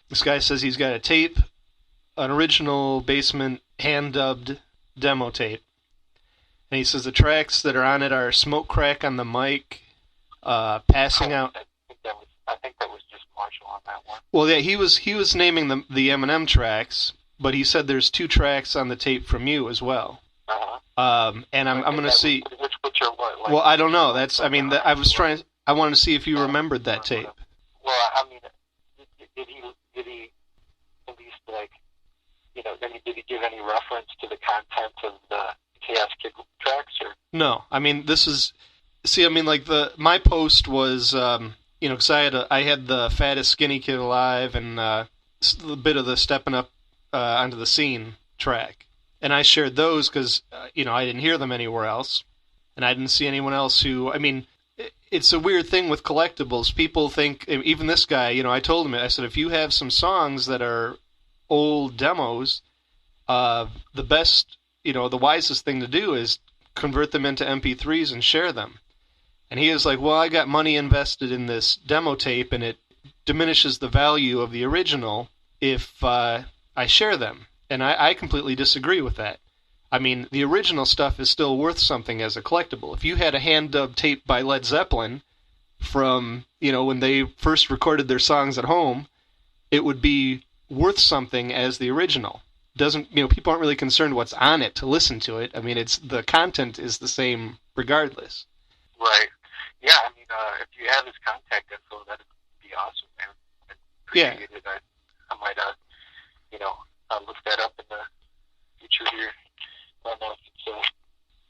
This guy says he's got a tape, an original Basement hand-dubbed demo tape. And he says the tracks that are on it are Smoke Crack on the Mic, Passing Out. I think that was just Marshall on that one. Well, yeah, he was naming the Eminem tracks, but he said there's 2 tracks on the tape from you as well. And I'm going to see. Which are what? Like, well, I don't know. I wanted to see if you remembered that tape. Well, I mean, did he at least did he give any reference to the content of the Chaos Kid tracks or? No, I mean my post was because I had the Fattest Skinny Kid Alive and a bit of the Stepping Up onto the Scene track. And I shared those because, I didn't hear them anywhere else. And I didn't see anyone else who, it's a weird thing with collectibles. People think, even this guy, I told him, I said, if you have some songs that are old demos, the best, the wisest thing to do is convert them into MP3s and share them. And he was like, well, I got money invested in this demo tape, and it diminishes the value of the original if I share them. And I completely disagree with that. I mean, the original stuff is still worth something as a collectible. If you had a hand-dubbed tape by Led Zeppelin from, when they first recorded their songs at home, it would be worth something as the original. People aren't really concerned what's on it to listen to it. I mean, the content is the same regardless. Right. Yeah, if you have his contact info, that'd be awesome, man. I'd appreciate it. I might, I'll look that up in the future here. I don't know if it's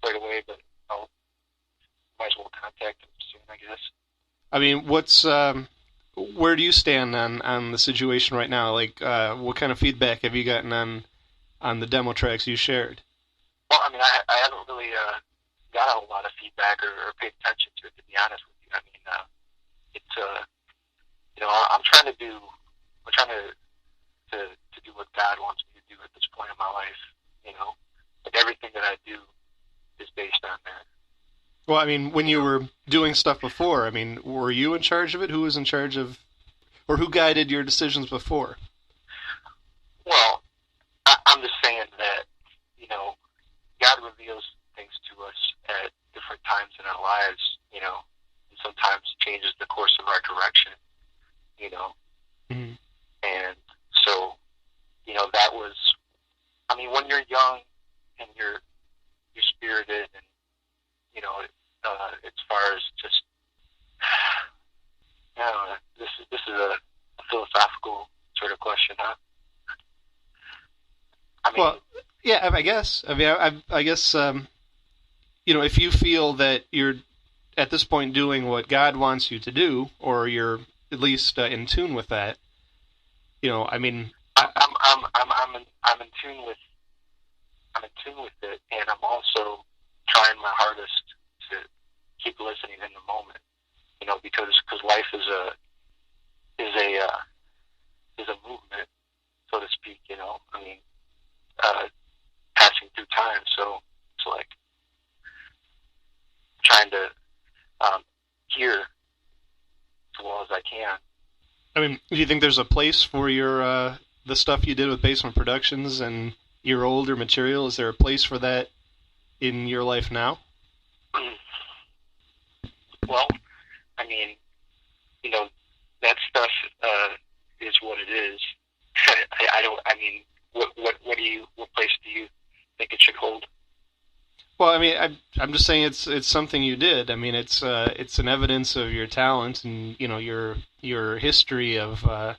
right away, but I'll might as well contact him soon, I guess. I mean, where do you stand on the situation right now? Like, what kind of feedback have you gotten on the demo tracks you shared? Well, I haven't really got a lot of feedback or paid attention to it, to be honest with you. It's I'm trying to do what God wants me to do at this point in my life. Like everything that I do is based on that. Well, when you were doing stuff before, were you in charge of it? Who was in charge of, or who guided your decisions before? Well, I'm just saying that, God reveals things to us at different times in our lives, and sometimes changes the course of our direction, Mm-hmm. And so, that was, when you're young and you're spirited and, as far as just, I don't know, this is a philosophical sort of question, huh? Well, yeah, I guess. I guess, if you feel that you're at this point doing what God wants you to do, or you're at least in tune with that, I'm in tune with it, and I'm also trying my hardest to keep listening in the moment, because life is a movement, so to speak, passing through time. So it's like trying to hear as well as I can. Do you think there's a place for your the stuff you did with Basement Productions and your older material? Is there a place for that in your life now? Well, that stuff is what it is. What place do you think it should hold? Well, I'm just saying it's something you did. It's an evidence of your talent and your history of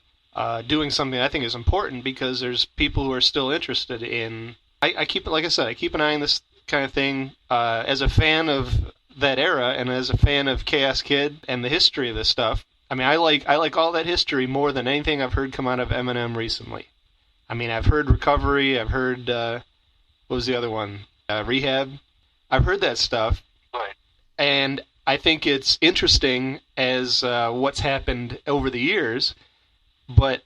doing something I think is important, because there's people who are still interested in. I keep an eye on this kind of thing as a fan of that era and as a fan of Chaos Kid and the history of this stuff. I like all that history more than anything I've heard come out of Eminem recently. I've heard Recovery. I've heard what was the other one? Rehab. I've heard that stuff, right. And I think it's interesting as what's happened over the years. But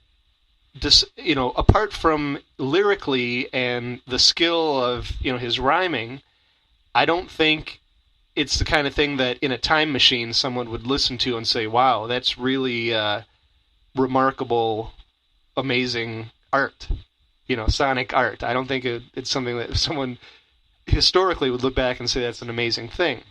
just, apart from lyrically and the skill of his rhyming, I don't think it's the kind of thing that in a time machine someone would listen to and say, "Wow, that's really remarkable amazing art, sonic art. I don't think it's something that someone historically would look back and say that's an amazing thing.